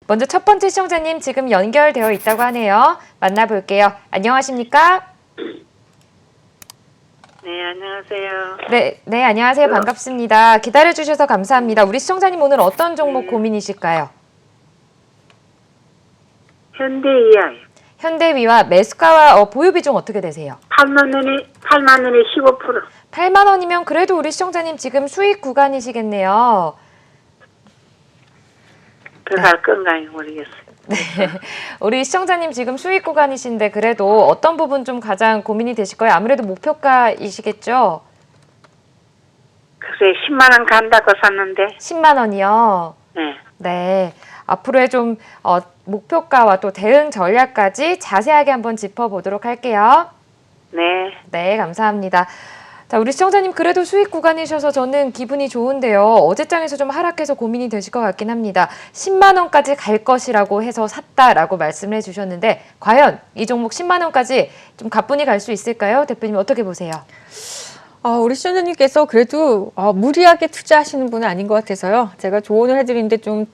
먼저 첫 번째 시청자님 지금 연결되어 있다고 하네요. 만나볼게요. 안녕하십니까? 네, 안녕하세요. 네, 안녕하세요. 반갑습니다. 기다려주셔서 감사합니다. 우리 시청자님 오늘 어떤 종목 고민이실까요? 현대이하요. 현대위와 매수가와 보유 비중 어떻게 되세요? 8만 원에 15%. 8만 원이면 그래도 우리 시청자님 지금 수익 구간이시겠네요. 들어갈 건가요? 모르겠어요. 네. 우리 시청자님 지금 수익 구간이신데 그래도 어떤 부분 좀 가장 고민이 되실 거예요? 아무래도 목표가이시겠죠? 글쎄 10만 원 간다고 샀는데. 10만 원이요. 네. 네. 앞으로의 좀 목표가와 또 대응 전략까지 자세하게 한번 짚어보도록 할게요. 네. 네, 감사합니다. 자, 우리 시청자님 그래도 수익 구간이셔서 저는 기분이 좋은데요. 어제장에서 좀 하락해서 고민이 되실 것 같긴 합니다. 10만 원까지 갈 것이라고 해서 샀다라고 말씀을 해주셨는데 과연 이 종목 10만 원까지 좀 가뿐히 갈 수 있을까요? 대표님 어떻게 보세요? 우리 시청자님께서 그래도 무리하게 투자하시는 분은 아닌 것 같아서요. 제가 조언을 해드리는데 좀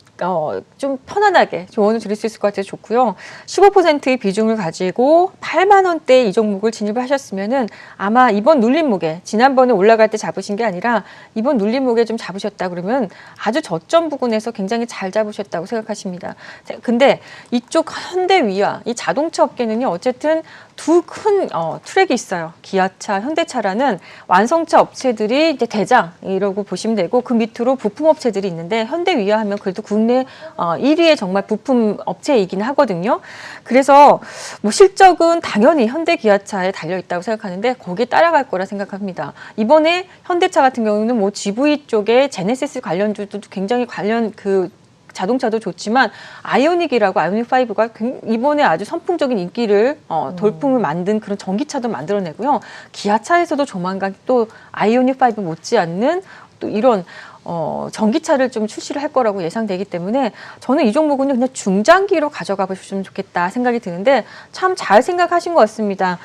편안하게 조언을 드릴 수 있을 것 같아서 좋고요. 15%의 비중을 가지고 8만 원대에 이 종목을 진입을 하셨으면은 아마 이번 눌림목에 지난번에 올라갈 때 잡으신 게 아니라 이번 눌림목에 좀 잡으셨다 그러면 아주 저점 부근에서 굉장히 잘 잡으셨다고 생각하십니다. 근데 이쪽 현대위와 이 자동차 업계는요, 어쨌든 두 큰 트랙이 있어요. 기아차, 현대차라는 완성차 업체들이 이제 대장이라고 보시면 되고 그 밑으로 부품 업체들이 있는데 현대위아 하면 그래도 국내 1위의 정말 부품 업체이긴 하거든요. 그래서 뭐 실적은 당연히 현대 기아차에 달려 있다고 생각하는데 거기에 따라갈 거라 생각합니다. 이번에 현대차 같은 경우는 뭐 GV 쪽에 제네시스 관련주도 굉장히 관련 자동차도 좋지만 아이오닉이라고 아이오닉5가 이번에 아주 선풍적인 인기를 돌풍을 만든 그런 전기차도 만들어내고요. 기아차에서도 조만간 또 아이오닉5 못지않는 또 이런 전기차를 좀 출시를 할 거라고 예상되기 때문에 저는 이 종목은 그냥 중장기로 가져가 보시면 좋겠다 생각이 드는데 참 잘 생각하신 것 같습니다.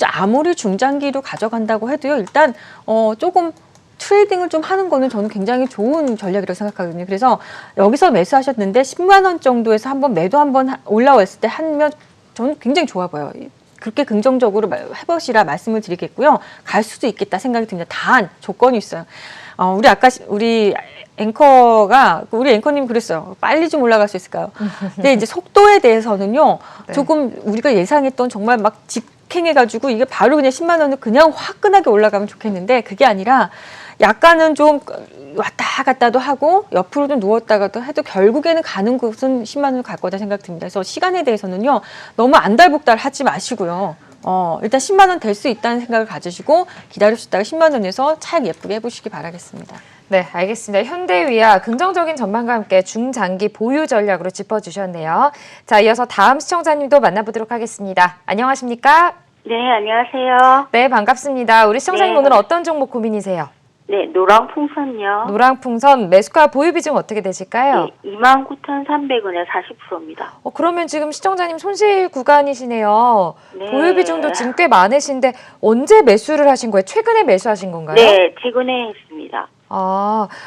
아무리 중장기로 가져간다고 해도요. 일단 조금 트레이딩을 좀 하는 거는 저는 굉장히 좋은 전략이라고 생각하거든요. 그래서 여기서 매수하셨는데 10만 원 정도에서 한번 매도 한번 올라왔을 때 하면 저는 굉장히 좋아 보여요. 그렇게 긍정적으로 해보시라 말씀을 드리겠고요. 갈 수도 있겠다 생각이 듭니다. 단 조건이 있어요. 우리 앵커님 그랬어요. 빨리 좀 올라갈 수 있을까요? 근데 이제 속도에 대해서는요. 네. 조금 우리가 예상했던 정말 막 직행해가지고 이게 바로 그냥 10만 원을 그냥 화끈하게 올라가면 좋겠는데 그게 아니라 약간은 좀 왔다 갔다도 하고 옆으로 좀 누웠다가도 해도 결국에는 가는 곳은 10만 원을 갈 거다 생각됩니다. 그래서 시간에 대해서는요. 너무 안달복달 하지 마시고요. 일단 10만 원 될 수 있다는 생각을 가지시고 기다리셨다가 10만 원에서 차익 예쁘게 해보시기 바라겠습니다. 네, 알겠습니다. 현대위아 긍정적인 전망과 함께 중장기 보유 전략으로 짚어주셨네요. 자, 이어서 다음 시청자님도 만나보도록 하겠습니다. 안녕하십니까? 네, 안녕하세요. 네, 반갑습니다. 우리 시청자님 네. 오늘 어떤 종목 고민이세요? 네, 노랑풍선요. 노랑풍선 매수가 보유 비중 어떻게 되실까요? 네, 29,300원에 40%입니다. 그러면 지금 시청자님 손실 구간이시네요. 네. 보유 비중도 지금 꽤 많으신데 언제 매수를 하신 거예요? 최근에 매수하신 건가요? 네, 최근에 했습니다.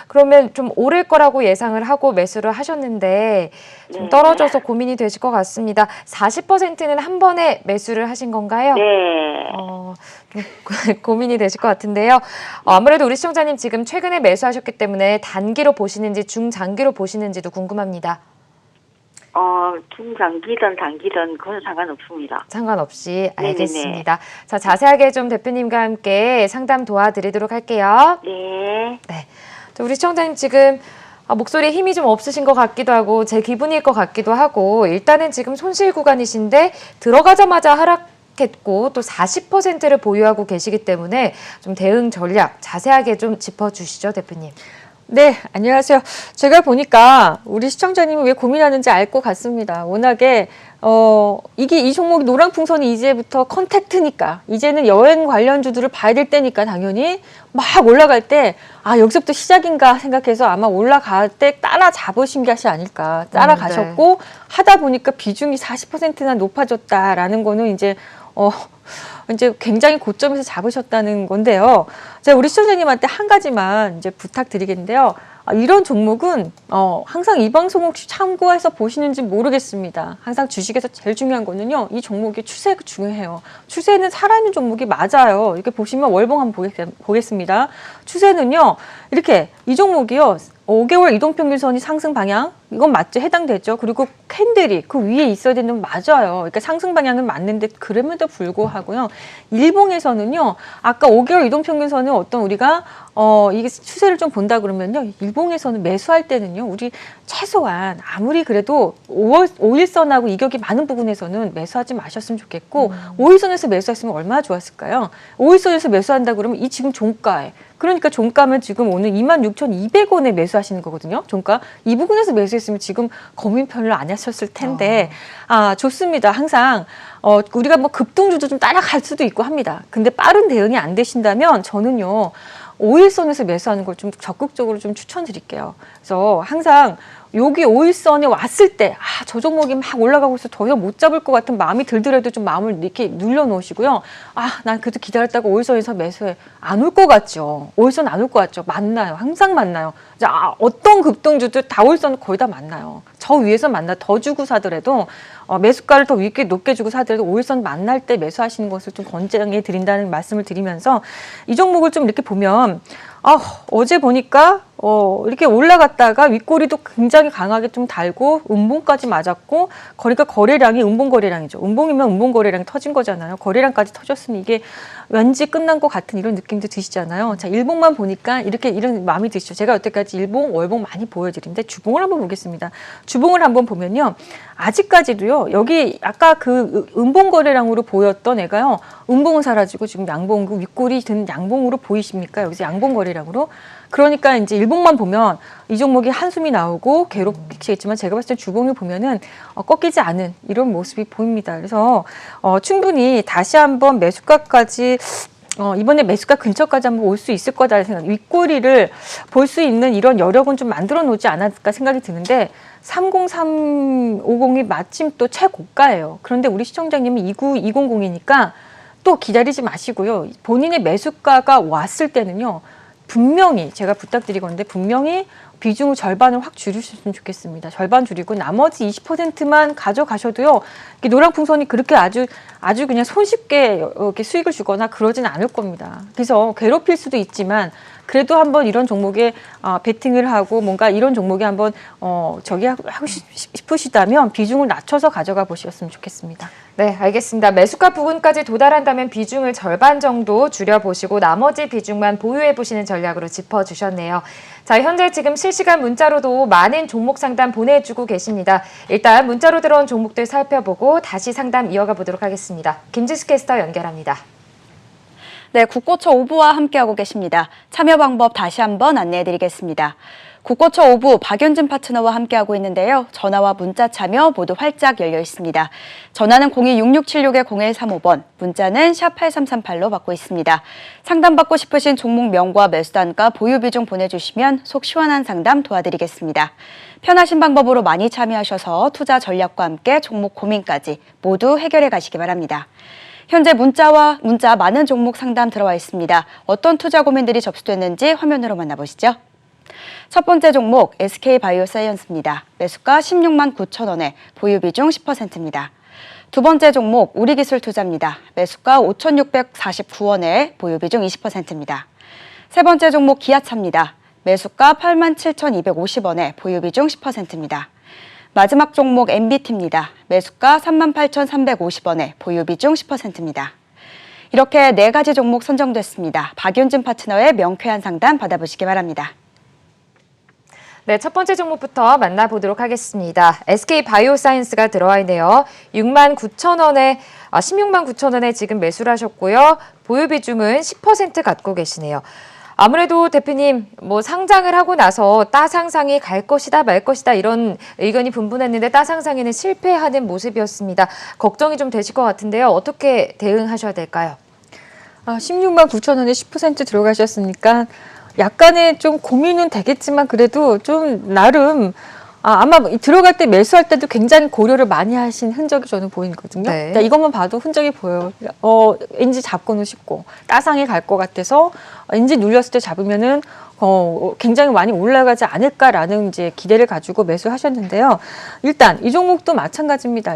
그러면 좀 오를 거라고 예상을 하고 매수를 하셨는데 좀 네. 떨어져서 고민이 되실 것 같습니다. 40%는 한 번에 매수를 하신 건가요? 네. 좀 고민이 되실 것 같은데요. 아무래도 우리 시청자님 지금 최근에 매수하셨기 때문에 단기로 보시는지 중장기로 보시는지도 궁금합니다. 중장기든 단기든 그건 상관없습니다. 상관없이 알겠습니다. 네네네. 자, 자세하게 좀 대표님과 함께 상담 도와드리도록 할게요. 네. 네. 자, 우리 시청자님 지금 목소리에 힘이 좀 없으신 것 같기도 하고 제 기분일 것 같기도 하고 일단은 지금 손실 구간이신데 들어가자마자 하락했고 또 40%를 보유하고 계시기 때문에 좀 대응 전략 자세하게 좀 짚어주시죠, 대표님. 네, 안녕하세요. 제가 보니까 우리 시청자님이 왜 고민하는지 알 것 같습니다. 워낙에 이 종목이 노랑풍선이 이제부터 컨택트니까 이제는 여행 관련주들을 봐야 될 때니까 당연히 막 올라갈 때 여기서부터 시작인가 생각해서 아마 올라갈 때 따라잡으신 것이 아닐까. 따라가셨고 네. 하다 보니까 비중이 40%나 높아졌다라는 거는 이제 굉장히 고점에서 잡으셨다는 건데요. 제가 우리 시청자님한테 한 가지만 이제 부탁드리겠는데요. 이런 종목은 항상 이 방송 혹시 참고해서 보시는지 모르겠습니다. 항상 주식에서 제일 중요한 거는요. 이 종목의 추세가 중요해요. 추세는 살아있는 종목이 맞아요. 이렇게 보시면 월봉 한번 보겠습니다. 추세는요. 이렇게 이 종목이요. 5개월 이동평균선이 상승 방향 이건 맞죠? 해당되죠. 그리고 캔들이 그 위에 있어야 되는 건 맞아요. 그러니까 상승 방향은 맞는데 그럼에도 불구하고요. 일봉에서는요. 아까 5개월 이동평균선은 어떤 우리가 이게 추세를 좀 본다 그러면요. 일봉에서는 매수할 때는요. 우리 최소한 아무리 그래도 5일선하고 이격이 많은 부분에서는 매수하지 마셨으면 좋겠고 5일선에서 매수했으면 얼마나 좋았을까요? 5일선에서 매수한다 그러면 이 지금 종가에 그러니까 종가면 지금 오늘 26,200원에 매수하시는 거거든요. 종가 이 부분에서 매수했으면 지금 고민 별로 안 하셨을 텐데 좋습니다. 항상 우리가 뭐 급등주도 좀 따라갈 수도 있고 합니다. 근데 빠른 대응이 안 되신다면 저는요. 5일선에서 매수하는 걸 좀 적극적으로 좀 추천드릴게요. 그래서 항상 여기 5일선에 왔을 때, 저 종목이 막 올라가고 있어 더 이상 못 잡을 것 같은 마음이 들더라도 좀 마음을 이렇게 눌러놓으시고요. 난 그래도 기다렸다가 5일선에서 매수해. 안 올 것 같죠? 5일선 안 올 것 같죠? 만나요. 항상 만나요. 어떤 급등주도 다 5일선 거의 다 만나요. 저 위에서 만나 더 주고 사더라도 매수가를 더 높게 주고 사더라도 5일선 만날 때 매수하시는 것을 좀 권장해 드린다는 말씀을 드리면서 이 종목을 좀 이렇게 보면 어제 보니까 이렇게 올라갔다가 윗꼬리도 굉장히 강하게 좀 달고 음봉까지 맞았고 거래량이 음봉 거래량이죠. 음봉이면 음봉 거래량이 터진 거잖아요. 거래량까지 터졌으니 이게 왠지 끝난 것 같은 이런 느낌도 드시잖아요. 자, 일봉만 보니까 이런 마음이 드시죠. 제가 여태까지 일봉, 월봉 많이 보여드리는데 주봉을 한번 보겠습니다. 주봉을 한번 보면요. 아직까지도요. 여기 아까 그 음봉 거래량으로 보였던 애가요. 음봉은 사라지고 지금 양봉, 그 윗골이 든 양봉으로 보이십니까? 여기서 양봉 거래량으로. 그러니까 이제 일봉만 보면 이 종목이 한숨이 나오고 괴롭히겠지만 제가 봤을 때 주봉을 보면은 꺾이지 않은 이런 모습이 보입니다. 그래서 충분히 다시 한번 매수가까지 이번에 매수가 근처까지 한번 올 수 있을 거다 생각. 윗꼬리를 볼 수 있는 이런 여력은 좀 만들어 놓지 않았을까 생각이 드는데 30350이 마침 또 최고가예요. 그런데 우리 시청자님이 29200이니까 또 기다리지 마시고요. 본인의 매수가가 왔을 때는요. 분명히 제가 부탁드리건데 분명히 비중을 절반을 확 줄이셨으면 좋겠습니다. 절반 줄이고 나머지 20%만 가져가셔도요. 노랑풍선이 그렇게 아주 그냥 손쉽게 이렇게 수익을 주거나 그러진 않을 겁니다. 그래서 괴롭힐 수도 있지만 그래도 한번 이런 종목에 베팅을 하고 뭔가 이런 종목에 한번 하고 싶으시다면 비중을 낮춰서 가져가 보셨으면 좋겠습니다. 네, 알겠습니다. 매수가 부분까지 도달한다면 비중을 절반 정도 줄여보시고 나머지 비중만 보유해보시는 전략으로 짚어주셨네요. 자, 현재 지금 실시간 문자로도 많은 종목 상담 보내주고 계십니다. 일단 문자로 들어온 종목들 살펴보고 다시 상담 이어가 보도록 하겠습니다. 김지수 캐스터 연결합니다. 네, 국고처 오부와 함께하고 계십니다. 참여 방법 다시 한번 안내해드리겠습니다. 국고처 오부 박연진 파트너와 함께하고 있는데요. 전화와 문자 참여 모두 활짝 열려 있습니다. 전화는 0266-0135번, 문자는 샵 8338로 받고 있습니다. 상담받고 싶으신 종목명과 매수단가, 보유비중 보내주시면 속 시원한 상담 도와드리겠습니다. 편하신 방법으로 많이 참여하셔서 투자 전략과 함께 종목 고민까지 모두 해결해 가시기 바랍니다. 현재 문자 많은 종목 상담 들어와 있습니다. 어떤 투자 고민들이 접수됐는지 화면으로 만나보시죠. 첫 번째 종목 SK바이오사이언스입니다. 매수가 16만 9천 원에 보유 비중 10%입니다. 두 번째 종목 우리기술투자입니다. 매수가 5,649원에 보유 비중 20%입니다. 세 번째 종목 기아차입니다. 매수가 87,250원에 보유 비중 10%입니다. 마지막 종목 MBT입니다. 매수가 38,350원에 보유 비중 10%입니다. 이렇게 4가지 종목 선정됐습니다. 박윤진 파트너의 명쾌한 상담 받아보시기 바랍니다. 네, 첫 번째 종목부터 만나보도록 하겠습니다. SK바이오사이언스가 들어와 있네요. 16만 9천 원에 지금 매수를 하셨고요. 보유 비중은 10% 갖고 계시네요. 아무래도 대표님 상장을 하고 나서 따상상이 갈 것이다 말 것이다 이런 의견이 분분했는데 따상상에는 실패하는 모습이었습니다. 걱정이 좀 되실 것 같은데요. 어떻게 대응하셔야 될까요? 16만 9천 원에 10% 들어가셨으니까 약간의 좀 고민은 되겠지만 그래도 좀 나름 아마 들어갈 때 매수할 때도 굉장히 고려를 많이 하신 흔적이 저는 보이거든요. 네. 그러니까 이것만 봐도 흔적이 보여요. 왠지 잡고는 싶고 따상이 갈 것 같아서 왠지 눌렸을 때 잡으면은 굉장히 많이 올라가지 않을까라는 이제 기대를 가지고 매수하셨는데요. 일단 이 종목도 마찬가지입니다.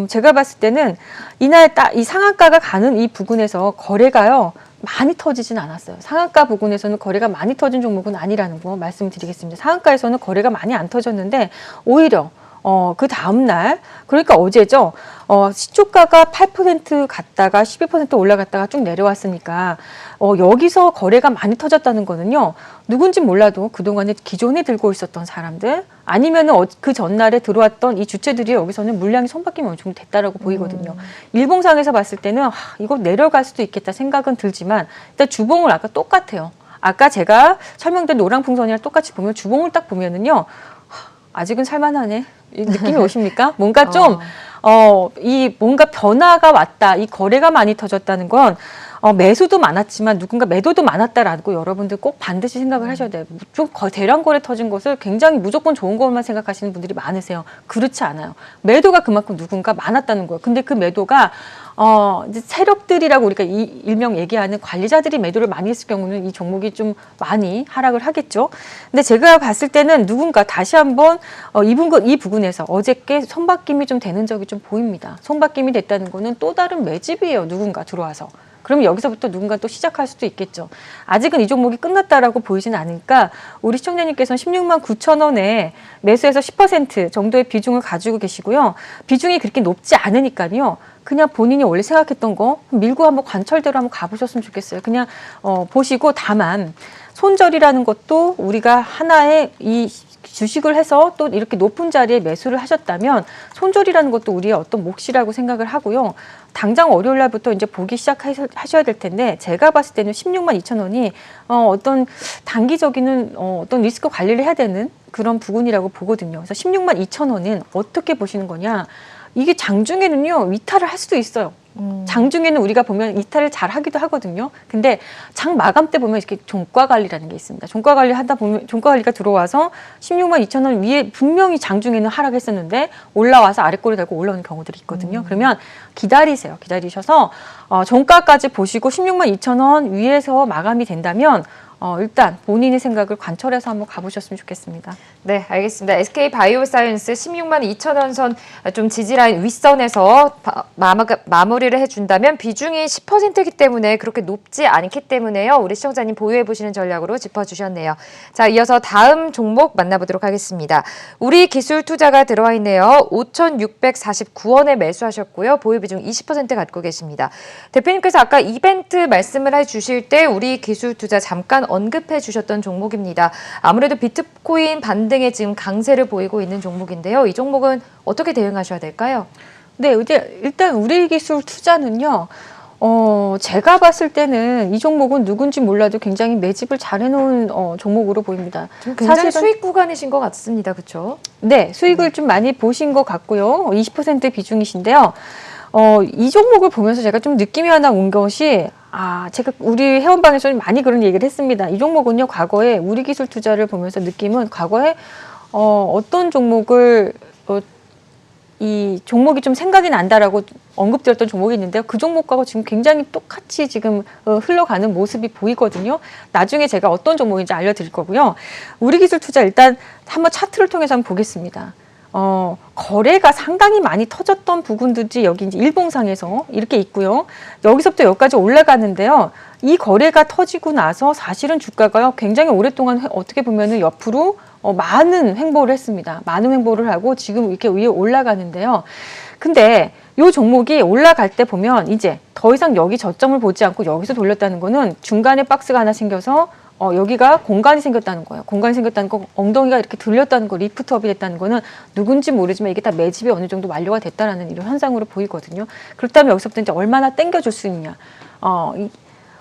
제가 봤을 때는 이날 이 상한가가 가는 이 부근에서 거래가요. 많이 터지진 않았어요. 상한가 부근에서는 거래가 많이 터진 종목은 아니라는 거 말씀드리겠습니다. 상한가에서는 거래가 많이 안 터졌는데 오히려 그 다음날 그러니까 어제죠. 시초가가 8% 갔다가 12% 올라갔다가 쭉 내려왔으니까 여기서 거래가 많이 터졌다는 거는요. 누군지 몰라도 그동안에 기존에 들고 있었던 사람들 아니면은 그 전날에 들어왔던 이 주체들이 여기서는 물량이 손바뀜이 어느 정도 됐다라고 보이거든요. 일봉상에서 봤을 때는 이거 내려갈 수도 있겠다 생각은 들지만 일단 주봉을 아까 똑같아요. 아까 제가 설명드린 노랑풍선이랑 똑같이 보면 주봉을 딱 보면은요. 아직은 살만하네. 이 느낌이 오십니까? 뭔가 좀, 이 뭔가 변화가 왔다. 이 거래가 많이 터졌다는 건, 매수도 많았지만 누군가 매도도 많았다라고 여러분들 꼭 반드시 생각을 하셔야 돼요. 좀 대량 거래 터진 것을 굉장히 무조건 좋은 것만 생각하시는 분들이 많으세요. 그렇지 않아요. 매도가 그만큼 누군가 많았다는 거예요. 근데 그 매도가 이제 세력들이라고 우리가 일명 얘기하는 관리자들이 매도를 많이 했을 경우는 이 종목이 좀 많이 하락을 하겠죠. 근데 제가 봤을 때는 누군가 다시 한번 이 부분에서 어저께 손바뀜이 좀 되는 적이 좀 보입니다. 손바뀜이 됐다는 거는 또 다른 매집이에요. 누군가 들어와서. 그럼 여기서부터 누군가 또 시작할 수도 있겠죠. 아직은 이 종목이 끝났다라고 보이진 않으니까 우리 시청자님께서는 16만 9천 원에 매수해서 10% 정도의 비중을 가지고 계시고요. 비중이 그렇게 높지 않으니까요. 그냥 본인이 원래 생각했던 거 밀고 한번 관철대로 한번 가보셨으면 좋겠어요. 그냥 보시고 다만 손절이라는 것도 우리가 하나의 이 주식을 해서 또 이렇게 높은 자리에 매수를 하셨다면 손절이라는 것도 우리의 어떤 몫이라고 생각을 하고요. 당장 월요일 날부터 이제 보기 시작하셔야 될 텐데 제가 봤을 때는 16만 2천 원이 어떤 단기적인 어떤 리스크 관리를 해야 되는 그런 부분이라고 보거든요. 그래서 16만 2천 원은 어떻게 보시는 거냐? 이게 장중에는요 위탈을 할 수도 있어요. 장중에는 우리가 보면 이탈을 잘 하기도 하거든요. 근데 장 마감 때 보면 이렇게 종가 관리라는 게 있습니다. 종가 관리 하다 보면 종가 관리가 들어와서 16만 2천 원 위에 분명히 장중에는 하락했었는데 올라와서 아래꼬리 달고 올라오는 경우들이 있거든요. 그러면 기다리세요. 기다리셔서 종가까지 보시고 16만 2천 원 위에서 마감이 된다면 일단 본인의 생각을 관철해서 한번 가보셨으면 좋겠습니다. 네, 알겠습니다. SK 바이오사이언스 16만 2천 원 선 좀 지지라인 윗선에서 마무리를 해준다면 비중이 10%이기 때문에 그렇게 높지 않기 때문에요. 우리 시청자님 보유해 보시는 전략으로 짚어주셨네요. 자, 이어서 다음 종목 만나보도록 하겠습니다. 우리 기술 투자가 들어와 있네요. 5,649원에 매수하셨고요. 보유 비중 20% 갖고 계십니다. 대표님께서 아까 이벤트 말씀을 해주실 때 우리 기술 투자 잠깐 언급해 주셨던 종목입니다. 아무래도 비트코인 반등에 지금 강세를 보이고 있는 종목인데요. 이 종목은 어떻게 대응하셔야 될까요? 네, 일단 우리 기술 투자는요. 제가 봤을 때는 이 종목은 누군지 몰라도 굉장히 매집을 잘 해놓은 종목으로 보입니다. 굉장히 수익 구간이신 것 같습니다. 그렇죠? 네, 수익을 좀 많이 보신 것 같고요. 20% 비중이신데요. 이 종목을 보면서 제가 좀 느낌이 하나 온 것이 제가 우리 회원방에서 많이 그런 얘기를 했습니다. 이 종목은요, 과거에 우리 기술 투자를 보면서 느낌은 과거에 어떤 종목을 이 종목이 좀 생각이 난다라고 언급드렸던 종목이 있는데요. 그 종목하고 지금 굉장히 똑같이 지금 흘러가는 모습이 보이거든요. 나중에 제가 어떤 종목인지 알려드릴 거고요. 우리 기술 투자 일단 한번 차트를 통해서 한번 보겠습니다. 거래가 상당히 많이 터졌던 부분들이 여기 이제 일봉상에서 이렇게 있고요. 여기서부터 여기까지 올라가는데요. 이 거래가 터지고 나서 사실은 주가가요, 굉장히 오랫동안 어떻게 보면은 옆으로 많은 횡보를 했습니다. 많은 횡보를 하고 지금 이렇게 위에 올라가는데요. 근데 이 종목이 올라갈 때 보면 이제 더 이상 여기 저점을 보지 않고 여기서 돌렸다는 거는 중간에 박스가 하나 생겨서 여기가 공간이 생겼다는 거예요. 공간이 생겼다는 거, 엉덩이가 이렇게 들렸다는 거, 리프트업이 됐다는 거는 누군지 모르지만 이게 다 매집이 어느 정도 완료가 됐다라는 이런 현상으로 보이거든요. 그렇다면 여기서부터 이제 얼마나 땡겨줄 수 있냐.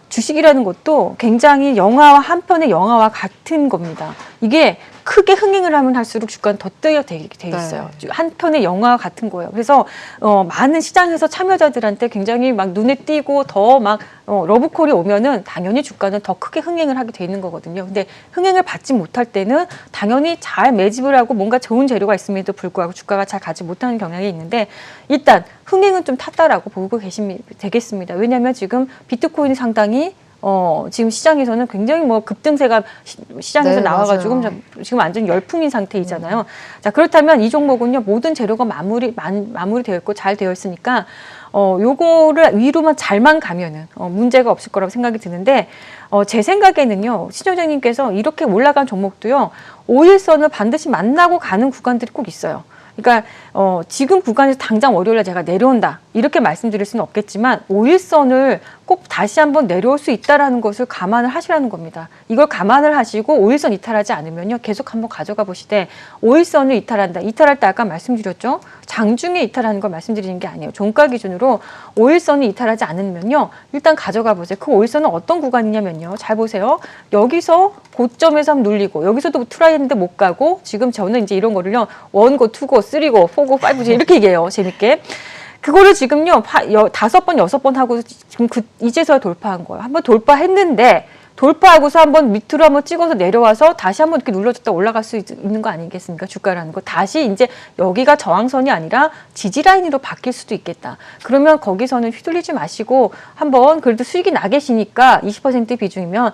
주식이라는 것도 굉장히 영화와 한 편의 영화와 같은 겁니다. 이게 크게 흥행을 하면 할수록 주가는 더 뜨게 돼 있어요. 한 편의 영화 같은 거예요. 그래서 많은 시장에서 참여자들한테 굉장히 막 눈에 띄고 더 막 러브콜이 오면은 당연히 주가는 더 크게 흥행을 하게 돼 있는 거거든요. 근데 흥행을 받지 못할 때는 당연히 잘 매집을 하고 뭔가 좋은 재료가 있음에도 불구하고 주가가 잘 가지 못하는 경향이 있는데 일단 흥행은 좀 탔다라고 보고 계시면 되겠습니다. 왜냐하면 지금 비트코인이 상당히 지금 시장에서는 굉장히 뭐 급등세가 시장에서 네, 나와가지고 맞아요. 지금 완전 열풍인 상태이잖아요. 자, 그렇다면 이 종목은요, 모든 재료가 마무리되어 있고 잘 되어 있으니까, 요거를 위로만 잘만 가면은, 문제가 없을 거라고 생각이 드는데, 제 생각에는요, 시청자님께서 이렇게 올라간 종목도요, 5일선을 반드시 만나고 가는 구간들이 꼭 있어요. 그러니까 지금 구간에서 당장 월요일에 제가 내려온다 이렇게 말씀드릴 수는 없겠지만 5일선을 꼭 다시 한번 내려올 수 있다라는 것을 감안을 하시라는 겁니다. 이걸 감안을 하시고 5일선 이탈하지 않으면요 계속 한번 가져가 보시되 5일선을 이탈한다. 이탈할 때 아까 말씀드렸죠. 장중에 이탈하는 걸 말씀드리는 게 아니에요. 종가 기준으로 5일선을 이탈하지 않으면요 일단 가져가 보세요. 그 5일선은 어떤 구간이냐면요. 잘 보세요. 여기서 고점에서 한번 눌리고 여기서도 트라이 했는데 못 가고 지금 저는 이제 이런 거를요. 1고, 2고, 3고, 4고, 5고 이렇게 얘기해요. 재밌게. 그거를 지금요 5번, 6번 하고 지금 이제서야 돌파한 거예요. 한번 돌파했는데 돌파하고서 한번 밑으로 한번 찍어서 내려와서 다시 한번 이렇게 눌러줬다 올라갈 수 있는 거 아니겠습니까? 주가라는 거. 다시 이제 여기가 저항선이 아니라 지지라인으로 바뀔 수도 있겠다. 그러면 거기서는 휘둘리지 마시고 한번 그래도 수익이 나 계시니까 20% 비중이면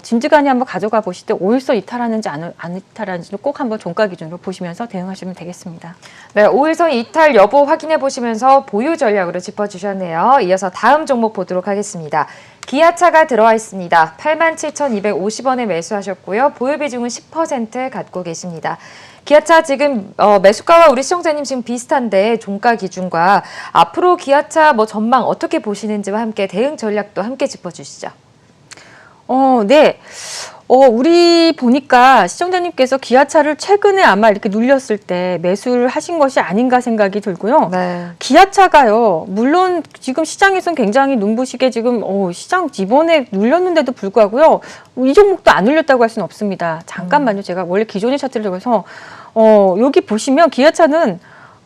진지간에 한번 가져가 보실 때 5일선 이탈하는지 안 이탈하는지는 꼭 한번 종가 기준으로 보시면서 대응하시면 되겠습니다. 네, 5일선 이탈 여부 확인해 보시면서 보유 전략으로 짚어주셨네요. 이어서 다음 종목 보도록 하겠습니다. 기아차가 들어와 있습니다. 87,250원에 매수하셨고요. 보유 비중은 10% 갖고 계십니다. 기아차 지금 매수가와 우리 시청자님 지금 비슷한데 종가 기준과 앞으로 기아차 뭐 전망 어떻게 보시는지와 함께 대응 전략도 함께 짚어주시죠. 네. 우리 보니까 시청자님께서 기아차를 최근에 아마 이렇게 눌렸을 때 매수를 하신 것이 아닌가 생각이 들고요. 네. 기아차가요, 물론 지금 시장에서는 굉장히 눈부시게 지금, 시장 이번에 눌렸는데도 불구하고요, 이 종목도 안 눌렸다고 할 수는 없습니다. 잠깐만요. 제가 원래 기존의 차트를 들어서, 여기 보시면 기아차는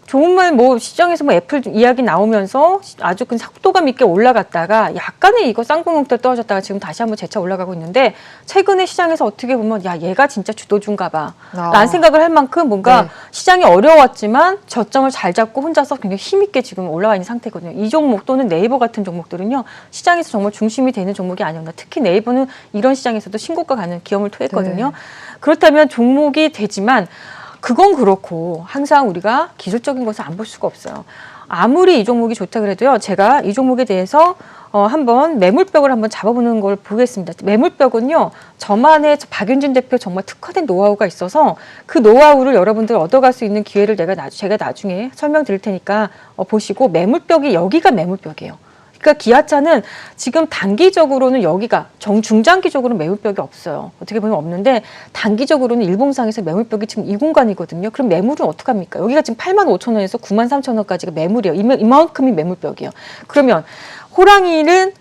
정말 뭐 시장에서 뭐 애플 이야기 나오면서 아주 그 속도감 있게 올라갔다가 약간의 이거 쌍구멍대 떨어졌다가 지금 다시 한번 재차 올라가고 있는데 최근에 시장에서 어떻게 보면 야 얘가 진짜 주도주인가 봐 라는 생각을 할 만큼 뭔가 시장이 어려웠지만 저점을 잘 잡고 혼자서 굉장히 힘있게 지금 올라와 있는 상태거든요. 이 종목 또는 네이버 같은 종목들은요 시장에서 정말 중심이 되는 종목이 아니었나. 특히 네이버는 이런 시장에서도 신고가 가는 기염을 토했거든요. 그렇다면 종목이 되지만 그건 그렇고 항상 우리가 기술적인 것을 안 볼 수가 없어요. 아무리 이 종목이 좋다 그래도요. 제가 이 종목에 대해서 한번 매물벽을 한번 잡아보는 걸 보겠습니다. 매물벽은요. 저만의 박윤진 대표 정말 특화된 노하우가 있어서 그 노하우를 여러분들 얻어갈 수 있는 기회를 제가 나중에 설명드릴 테니까 보시고 매물벽이 여기가 매물벽이에요. 그러니까 기아차는 지금 단기적으로는 여기가 중장기적으로는 매물벽이 없어요. 어떻게 보면 없는데 단기적으로는 일봉상에서 매물벽이 지금 이 공간이거든요. 그럼 매물은 어떡합니까? 여기가 지금 85,000원에서 93,000원까지가 매물이에요. 이만큼이 매물벽이에요. 그러면 호랑이를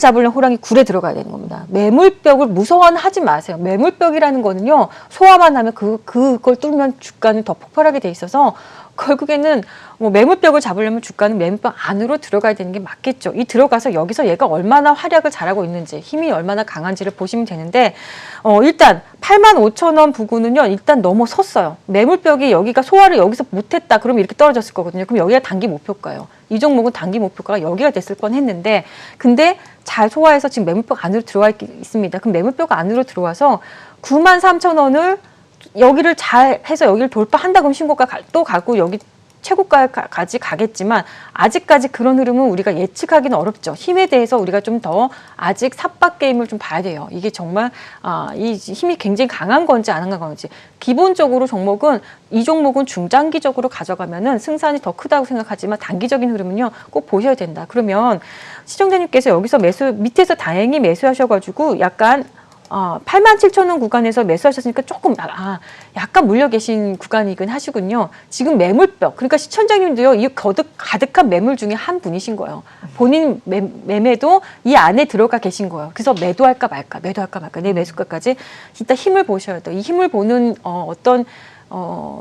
잡으려면 호랑이 굴에 들어가야 되는 겁니다. 매물벽을 무서워하지 마세요. 매물벽이라는 거는요, 소화만 하면 그걸 뚫으면 주가는 더 폭발하게 돼 있어서 결국에는 뭐 매물벽을 잡으려면 주가는 매물벽 안으로 들어가야 되는 게 맞겠죠. 들어가서 여기서 얘가 얼마나 활약을 잘하고 있는지, 힘이 얼마나 강한지를 보시면 되는데, 일단 85,000원 부근은요, 일단 넘어섰어요. 매물벽이 여기가 소화를 여기서 못했다. 그러면 이렇게 떨어졌을 거거든요. 그럼 여기가 단기 목표가예요. 이 종목은 단기 목표가가 여기가 됐을 뻔 했는데, 근데 잘 소화해서 지금 매물벽 안으로 들어와 있습니다. 그럼 매물벽 안으로 들어와서 93,000원을 여기를 잘 해서 여기를 돌파한다 그러면 신고가 또 가고 여기 최고가까지 가겠지만 아직까지 그런 흐름은 우리가 예측하기는 어렵죠. 힘에 대해서 우리가 좀 더 아직 삿박 게임을 좀 봐야 돼요. 이게 정말 이 힘이 굉장히 강한 건지 안 강한 건지. 기본적으로 이 종목은 중장기적으로 가져가면은 승산이 더 크다고 생각하지만 단기적인 흐름은요 꼭 보셔야 된다. 그러면 시청자님께서 여기서 밑에서 다행히 매수하셔가지고 약간 87,000원 구간에서 매수하셨으니까 조금 약간 물려 계신 구간이긴 하시군요. 지금 매물벽, 그러니까 시청자님도요, 이 가득한 매물 중에 한 분이신 거예요. 본인 매매도 이 안에 들어가 계신 거예요. 그래서 매도할까 말까 내 매수가까지 일단 힘을 보셔야 돼요. 이 힘을 보는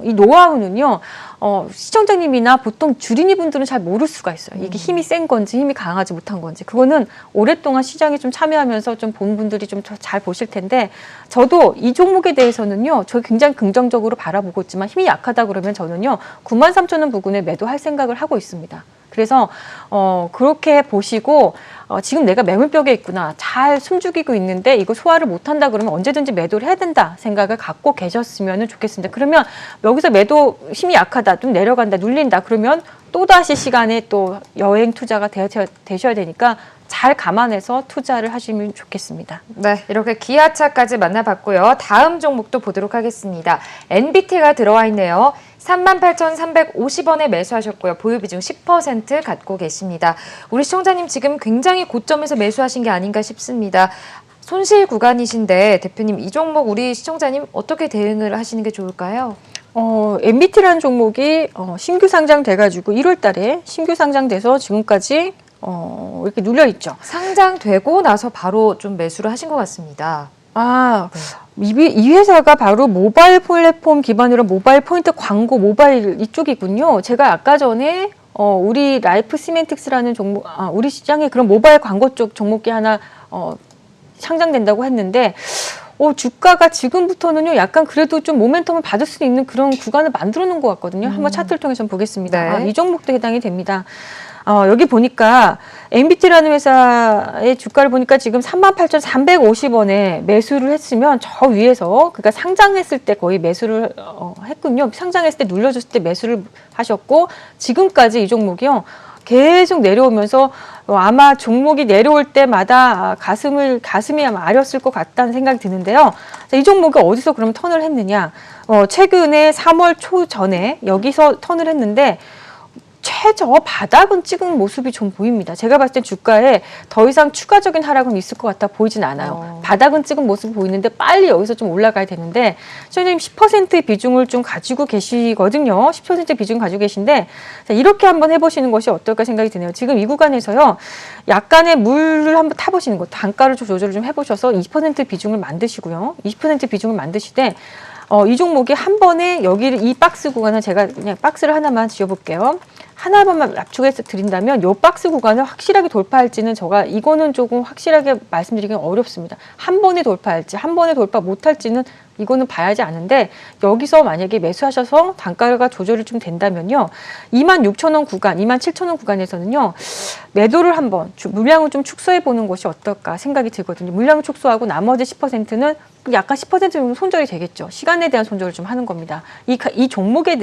이 노하우는요, 시청자님이나 보통 주린이 분들은 잘 모를 수가 있어요. 이게 힘이 센 건지 힘이 강하지 못한 건지. 그거는 오랫동안 시장에 좀 참여하면서 좀 본 분들이 좀 잘 보실 텐데, 저도 이 종목에 대해서는요, 저 굉장히 긍정적으로 바라보고 있지만 힘이 약하다 그러면 저는요, 93,000원 부근에 매도할 생각을 하고 있습니다. 그래서 그렇게 보시고 지금 내가 매물벽에 있구나, 잘 숨죽이고 있는데 이거 소화를 못한다 그러면 언제든지 매도를 해야 된다 생각을 갖고 계셨으면 좋겠습니다. 그러면 여기서 매도 힘이 약하다, 좀 내려간다, 눌린다 그러면 또다시 시간에 또 여행 투자가 되셔야 되니까 잘 감안해서 투자를 하시면 좋겠습니다. 네, 이렇게 기아차까지 만나봤고요. 다음 종목도 보도록 하겠습니다. NBT가 들어와 있네요. 38,350원에 매수하셨고요. 보유 비중 10% 갖고 계십니다. 우리 시청자님 지금 굉장히 고점에서 매수하신 게 아닌가 싶습니다. 손실 구간이신데 대표님, 이 종목 우리 시청자님 어떻게 대응을 하시는 게 좋을까요? MBT라는 종목이 신규 상장돼가지고 1월 달에 신규 상장돼서 지금까지 이렇게 눌려있죠. 상장되고 나서 바로 좀 매수를 하신 것 같습니다. 이 회사가 바로 모바일 플랫폼 기반으로 모바일 포인트 광고 모바일 이쪽이군요. 제가 아까 전에 우리 라이프 시멘틱스라는 종목, 우리 시장에 그런 모바일 광고 쪽 종목이 하나 상장된다고 했는데, 주가가 지금부터는요, 약간 그래도 좀 모멘텀을 받을 수 있는 그런 구간을 만들어 놓은 것 같거든요. 한번 차트를 통해서 보겠습니다. 네. 이 종목도 해당이 됩니다. 여기 보니까 MBT라는 회사의 주가를 보니까 지금 38,350원에 매수를 했으면 저 위에서, 그러니까 상장했을 때 거의 매수를 했군요. 상장했을 때 눌려줬을 때 매수를 하셨고, 지금까지 이 종목이요, 계속 내려오면서 아마 종목이 내려올 때마다 가슴이 아마 아렸을 것 같다는 생각이 드는데요. 이 종목이 어디서 그럼 턴을 했느냐? 최근에 3월 초 전에 여기서 턴을 했는데 최저 바닥은 찍은 모습이 좀 보입니다. 제가 봤을 때 주가에 더 이상 추가적인 하락은 있을 것 같아 보이진 않아요. 바닥은 찍은 모습이 보이는데 빨리 여기서 좀 올라가야 되는데, 시청자님 10%의 비중을 좀 가지고 계시거든요. 10% 비중 가지고 계신데, 자, 이렇게 한번 해보시는 것이 어떨까 생각이 드네요. 지금 이 구간에서요, 약간의 물을 한번 타보시는 것, 단가를 좀 조절을 좀 해보셔서 20% 비중을 만드시고요. 20% 비중을 만드시되, 이 종목이 한 번에 여기를, 이 박스 구간은 제가 그냥 박스를 하나만 지어볼게요. 하나만 압축해서 드린다면 이 박스 구간을 확실하게 돌파할지는 이거는 조금 확실하게 말씀드리기는 어렵습니다. 한 번에 돌파할지, 한 번에 돌파 못할지는 이거는 봐야지 아는데, 여기서 만약에 매수하셔서 단가가 조절이 좀 된다면요, 26,000원 구간, 27,000원 구간에서는요, 매도를 한번 물량을 좀 축소해 보는 것이 어떨까 생각이 들거든요. 물량을 축소하고 나머지 10%는 약간 10% 정도 손절이 되겠죠. 시간에 대한 손절을 좀 하는 겁니다. 이 종목의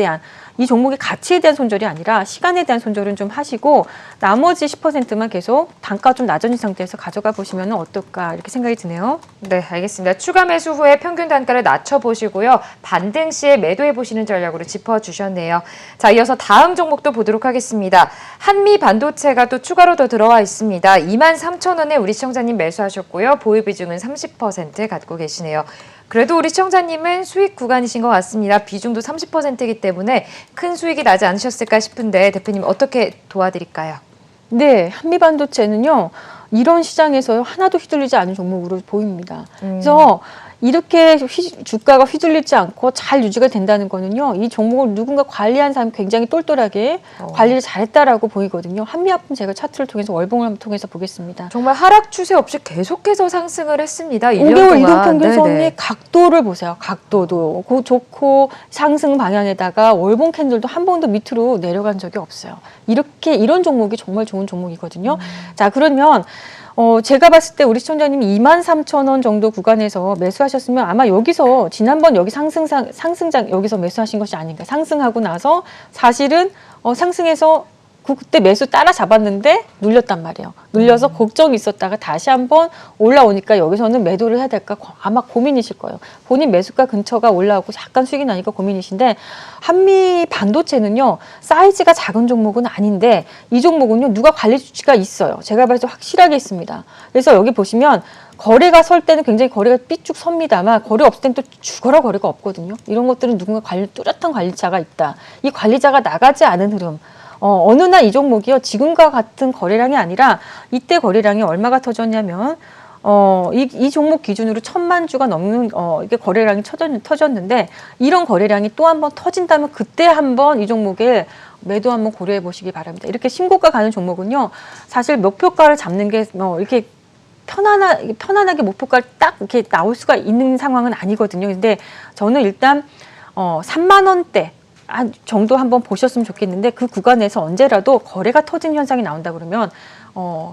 가치에 대한 손절이 아니라 시간에 대한 손절은 좀 하시고, 나머지 10%만 계속 단가 좀 낮은 상태에서 가져가 보시면 어떨까, 이렇게 생각이 드네요. 네, 알겠습니다. 추가 매수 후에 평균 단가를 낮춰보시고요. 반등 시에 매도해보시는 전략으로 짚어주셨네요. 자, 이어서 다음 종목도 보도록 하겠습니다. 한미 반도체가 또 추가로 더 들어와 있습니다. 23,000원에 우리 시청자님 매수하셨고요. 보유 비중은 30% 갖고 계시네요. 그래도 우리 시청자님은 수익 구간이신 것 같습니다. 비중도 30%이기 때문에 큰 수익이 나지 않으셨을까 싶은데, 대표님 어떻게 도와드릴까요? 네, 한미반도체는요, 이런 시장에서 하나도 휘둘리지 않은 종목으로 보입니다. 그래서 이렇게 주가가 휘둘리지 않고 잘 유지가 된다는 거는요, 이 종목을 누군가 관리한 사람이 굉장히 똘똘하게 관리를 잘했다라고 보이거든요. 한미약품 제가 차트를 통해서 월봉을 한번 통해서 보겠습니다. 정말 하락 추세 없이 계속해서 상승을 했습니다. 5개월 이동평균선의 각도를 보세요. 각도도 좋고, 상승 방향에다가 월봉 캔들도 한 번도 밑으로 내려간 적이 없어요. 이런 종목이 정말 좋은 종목이거든요. 자, 그러면 제가 봤을 때 우리 시청자님이 23,000원 정도 구간에서 매수하셨으면 아마 여기서 지난번 여기 상승장 여기서 매수하신 것이 아닌가. 상승하고 나서 사실은 상승해서 그때 매수 따라잡았는데 눌렸단 말이에요. 눌려서 걱정이 있었다가 다시 한번 올라오니까 여기서는 매도를 해야 될까 아마 고민이실 거예요. 본인 매수가 근처가 올라오고 약간 수익이 나니까 고민이신데 한미 반도체는요. 사이즈가 작은 종목은 아닌데 이 종목은요. 누가 관리 주치가 있어요. 제가 봐서 확실하게 있습니다. 그래서 여기 보시면 거래가 설 때는 굉장히 거래가 삐쭉 섭니다만 거래 없을 때는 또 죽어라 거래가 없거든요. 이런 것들은 누군가 뚜렷한 관리자가 있다. 이 관리자가 나가지 않은 흐름. 어느 날 이 종목이요. 지금과 같은 거래량이 아니라 이때 거래량이 얼마가 터졌냐면 이 종목 기준으로 1,000만 주가 넘는 이게 거래량이 터졌는데 이런 거래량이 또 한 번 터진다면 그때 한번 이 종목에 매도 한번 고려해 보시기 바랍니다. 이렇게 신고가 가는 종목은요. 사실 목표가를 잡는 게 이렇게 편안하게 목표가를 딱 이렇게 나올 수가 있는 상황은 아니거든요. 근데 저는 일단 3만 원대 정도 한번 보셨으면 좋겠는데 그 구간에서 언제라도 거래가 터진 현상이 나온다 그러면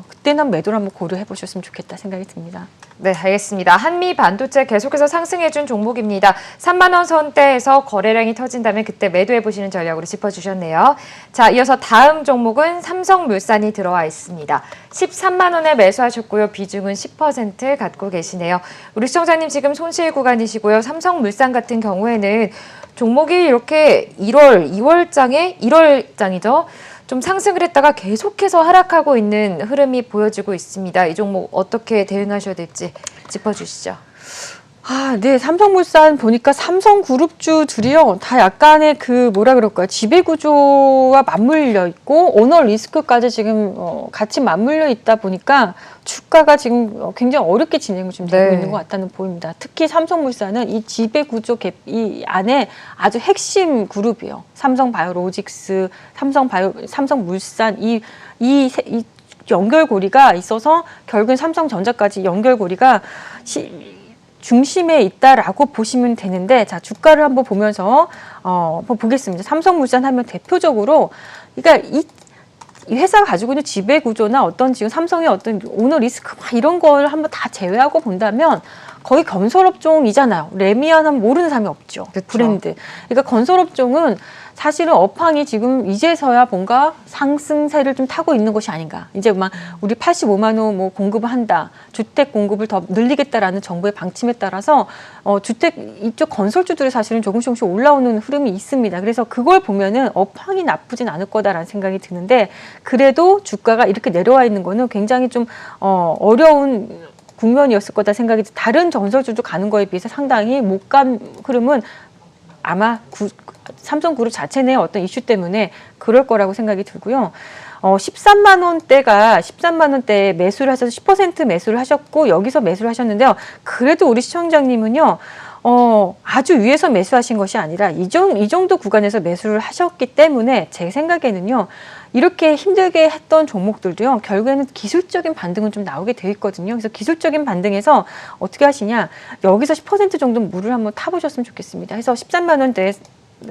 그때는 매도를 한번 고려해 보셨으면 좋겠다 생각이 듭니다. 네, 알겠습니다. 한미 반도체 계속해서 상승해준 종목입니다. 3만 원 선대에서 거래량이 터진다면 그때 매도해 보시는 전략으로 짚어주셨네요. 자, 이어서 다음 종목은 삼성물산이 들어와 있습니다. 13만 원에 매수하셨고요. 비중은 10% 갖고 계시네요. 우리 시청자님 지금 손실 구간이시고요. 삼성물산 같은 경우에는 종목이 이렇게 2월장이죠. 좀 상승을 했다가 계속해서 하락하고 있는 흐름이 보여지고 있습니다. 이 종목 어떻게 대응하셔야 될지 짚어주시죠. 네. 삼성물산 보니까 삼성그룹주들이요. 다 약간의 지배구조와 맞물려 있고 오너 리스크까지 지금 같이 맞물려 있다 보니까 주가가 지금 굉장히 어렵게 진행을 좀 되고 있는 것 같다는 보입니다. 특히 삼성물산은 이 지배구조 이 안에 아주 핵심 그룹이에요. 삼성바이오로직스, 삼성물산 이 연결고리가 있어서 결국엔 삼성전자까지 연결고리가 중심에 있다라고 보시면 되는데, 자, 주가를 한번 보면서, 한번 보겠습니다. 삼성물산 하면 대표적으로, 그러니까 이 회사가 가지고 있는 지배 구조나 어떤 지금 삼성의 어떤 오너 리스크 막 이런 걸 한번 다 제외하고 본다면 거의 건설업종이잖아요. 레미안 하면 모르는 사람이 없죠. 그쵸. 브랜드. 그러니까 건설업종은 사실은 업황이 지금 이제서야 뭔가 상승세를 좀 타고 있는 것이 아닌가. 이제 막 우리 85만 호 뭐 공급을 한다. 주택 공급을 더 늘리겠다라는 정부의 방침에 따라서 주택 이쪽 건설주들이 사실은 조금씩 올라오는 흐름이 있습니다. 그래서 그걸 보면은 업황이 나쁘진 않을 거다라는 생각이 드는데 그래도 주가가 이렇게 내려와 있는 거는 굉장히 좀 어려운 국면이었을 거다 생각이 다른 건설주도 가는 거에 비해서 상당히 못 간 흐름은 아마 삼성그룹 자체 내 어떤 이슈 때문에 그럴 거라고 생각이 들고요. 13만 원대에 매수를 하셔서 10% 매수를 하셨고 여기서 매수를 하셨는데요. 그래도 우리 시청자님은요. 아주 위에서 매수하신 것이 아니라 이 정도 구간에서 매수를 하셨기 때문에 제 생각에는요. 이렇게 힘들게 했던 종목들도요. 결국에는 기술적인 반등은 좀 나오게 되어 있거든요. 그래서 기술적인 반등에서 어떻게 하시냐. 여기서 10% 정도 물을 한번 타보셨으면 좋겠습니다. 그래서 13만 원대에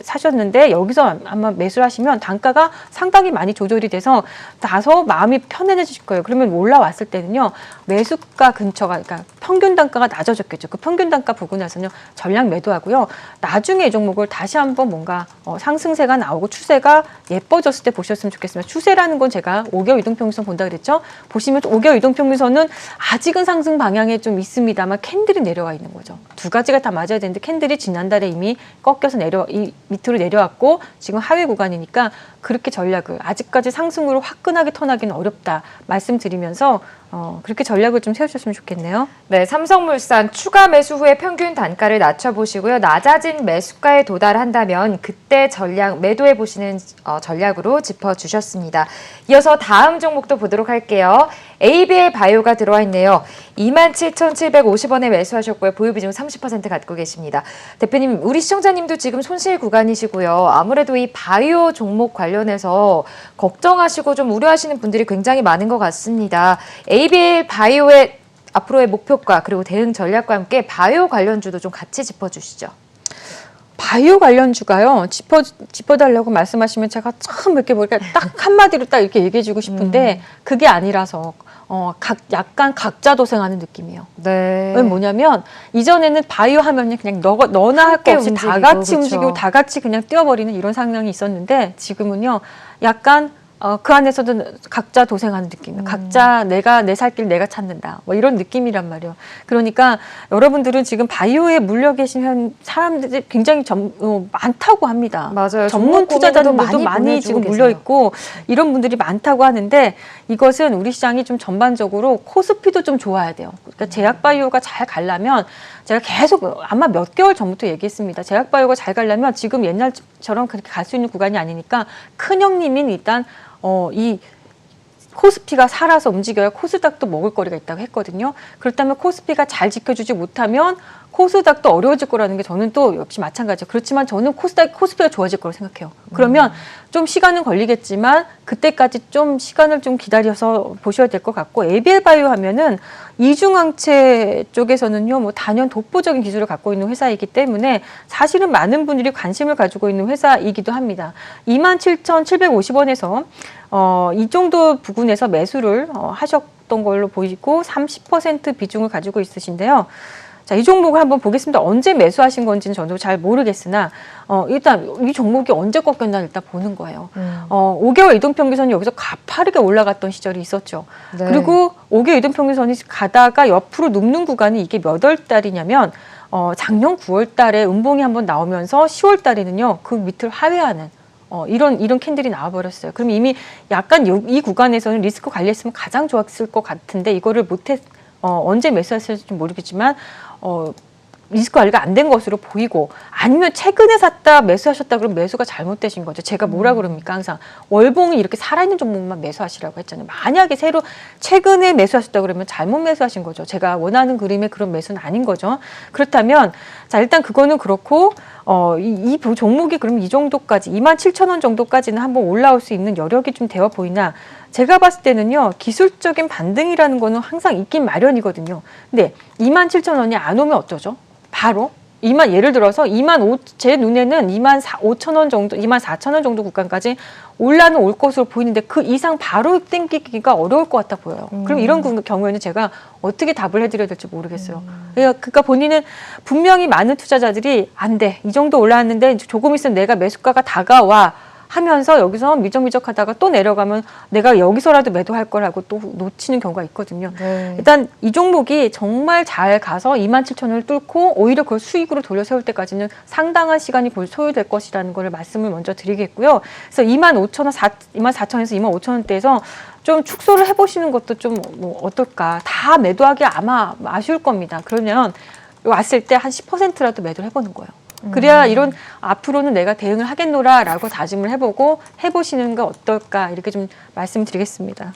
사셨는데 여기서 아마 매수를 하시면 단가가 상당히 많이 조절이 돼서 다소 마음이 편안해지실 거예요. 그러면 올라왔을 때는요. 매수가 근처가 그러니까 평균 단가가 낮아졌겠죠. 그 평균 단가 보고 나서는요. 전량 매도하고요. 나중에 이 종목을 다시 한번 뭔가 상승세가 나오고 추세가 예뻐졌을 때 보셨으면 좋겠습니다. 추세라는 건 제가 5개월 이동평균선 본다 그랬죠. 보시면 5개월 이동평균선은 아직은 상승 방향에 좀 있습니다만 캔들이 내려와 있는 거죠. 두 가지가 다 맞아야 되는데 캔들이 지난달에 이미 꺾여서 밑으로 내려왔고 지금 하위 구간이니까 그렇게 전략을 아직까지 상승으로 화끈하게 턴하기는 어렵다 말씀드리면서 그렇게 전략을 좀 세우셨으면 좋겠네요. 네, 삼성물산 추가 매수 후에 평균 단가를 낮춰보시고요. 낮아진 매수가에 도달한다면 그때 매도해 보시는 전략으로 짚어주셨습니다. 이어서 다음 종목도 보도록 할게요. ABL 바이오가 들어와 있네요. 27,750원에 매수하셨고요. 보유 비중 30% 갖고 계십니다. 대표님, 우리 시청자님도 지금 손실 구간이시고요. 아무래도 이 바이오 종목 관련해서 걱정하시고 좀 우려하시는 분들이 굉장히 많은 것 같습니다. ABL 바이오의 앞으로의 목표가 그리고 대응 전략과 함께 바이오 관련주도 좀 같이 짚어주시죠. 바이오 관련주가요. 짚어달라고 말씀하시면 제가 참 이렇게 보니까 딱 한마디로 딱 이렇게 얘기해주고 싶은데 그게 아니라서 약간 각자 도생하는 느낌이에요. 네. 뭐냐면 이전에는 바이오 하면 그냥 너나 할 거 없이 다 같이 그렇죠. 움직이고 다 같이 그냥 뛰어버리는 이런 상황이 있었는데 지금은요. 약간 그 안에서도 각자 도생하는 느낌, 각자 내가 내 살 길 내가 찾는다, 뭐 이런 느낌이란 말이에요. 그러니까 여러분들은 지금 바이오에 물려 계신 사람들이 굉장히 많다고 합니다. 맞아요. 전문 투자자들도 많이 보내주고 지금 계세요. 물려 있고 이런 분들이 많다고 하는데 이것은 우리 시장이 좀 전반적으로 코스피도 좀 좋아야 돼요. 그러니까 제약 바이오가 잘 가려면 제가 계속 아마 몇 개월 전부터 얘기했습니다. 제약 바이오가 잘 가려면 지금 옛날처럼 그렇게 갈 수 있는 구간이 아니니까 큰 형님인 일단 이 코스피가 살아서 움직여야 코스닥도 먹을 거리가 있다고 했거든요. 그렇다면 코스피가 잘 지켜주지 못하면 코스닥도 어려워질 거라는 게 저는 또 역시 마찬가지죠. 그렇지만 저는 코스피가 좋아질 거라고 생각해요. 그러면 좀 시간은 걸리겠지만 그때까지 좀 시간을 좀 기다려서 보셔야 될 것 같고, ABL 바이오 하면은 이중항체 쪽에서는요, 뭐 단연 독보적인 기술을 갖고 있는 회사이기 때문에 사실은 많은 분들이 관심을 가지고 있는 회사이기도 합니다. 27,750원에서 이 정도 부근에서 매수를 하셨던 걸로 보이고 30% 비중을 가지고 있으신데요. 자, 이 종목을 한번 보겠습니다. 언제 매수하신 건지는 저도 잘 모르겠으나 일단 이 종목이 언제 꺾였나 일단 보는 거예요. 5개월 이동평균선이 여기서 가파르게 올라갔던 시절이 있었죠. 네. 그리고 5개월 이동평균선이 가다가 옆으로 눕는 구간이 이게 몇 월 달이냐면 작년 9월 달에 음봉이 한번 나오면서 10월 달에는요 그 밑을 하회하는 이런 캔들이 나와버렸어요. 그럼 이미 약간 이 구간에서는 리스크 관리했으면 가장 좋았을 것 같은데 이거를 언제 매수했을지 좀 모르겠지만 리스크 관리가 안 된 것으로 보이고, 아니면 최근에 샀다 매수하셨다 그러면 매수가 잘못되신 거죠. 제가 뭐라 그럽니까? 항상 월봉이 이렇게 살아있는 종목만 매수하시라고 했잖아요. 만약에 최근에 매수하셨다 그러면 잘못 매수하신 거죠. 제가 원하는 그림의 그런 매수는 아닌 거죠. 그렇다면 자, 일단 그거는 그렇고 이 종목이 그럼 이 정도까지 27,000원 정도까지는 한번 올라올 수 있는 여력이 좀 되어 보이나, 제가 봤을 때는요 기술적인 반등이라는 거는 항상 있긴 마련이거든요. 근데 27,000원이 안 오면 어쩌죠? 바로 예를 들어서 제 눈에는 25,000원 정도, 24,000원 정도 구간까지 올라는 올 것으로 보이는데 그 이상 바로 땡기기가 어려울 것 같아 보여요. 그럼 이런 경우에는 제가 어떻게 답을 해드려야 될지 모르겠어요. 그러니까 본인은 분명히 많은 투자자들이 안 돼, 이 정도 올라왔는데 조금 있으면 내가 매수가가 다가와 하면서 여기서 미적미적하다가 또 내려가면 내가 여기서라도 매도할 거라고 또 놓치는 경우가 있거든요. 네. 일단 이 종목이 정말 잘 가서 27,000원을 뚫고 오히려 그걸 수익으로 돌려 세울 때까지는 상당한 시간이 소요될 것이라는 걸 말씀을 먼저 드리겠고요. 그래서 24,000원, 24,000원에서 25,000원대에서 좀 축소를 해보시는 것도 좀 어떨까. 다 매도하기 아마 아쉬울 겁니다. 그러면 왔을 때 한 10%라도 매도를 해보는 거예요. 그래야 이런 앞으로는 내가 대응을 하겠노라라고 다짐을 해보고 해보시는 거 어떨까, 이렇게 좀 말씀드리겠습니다.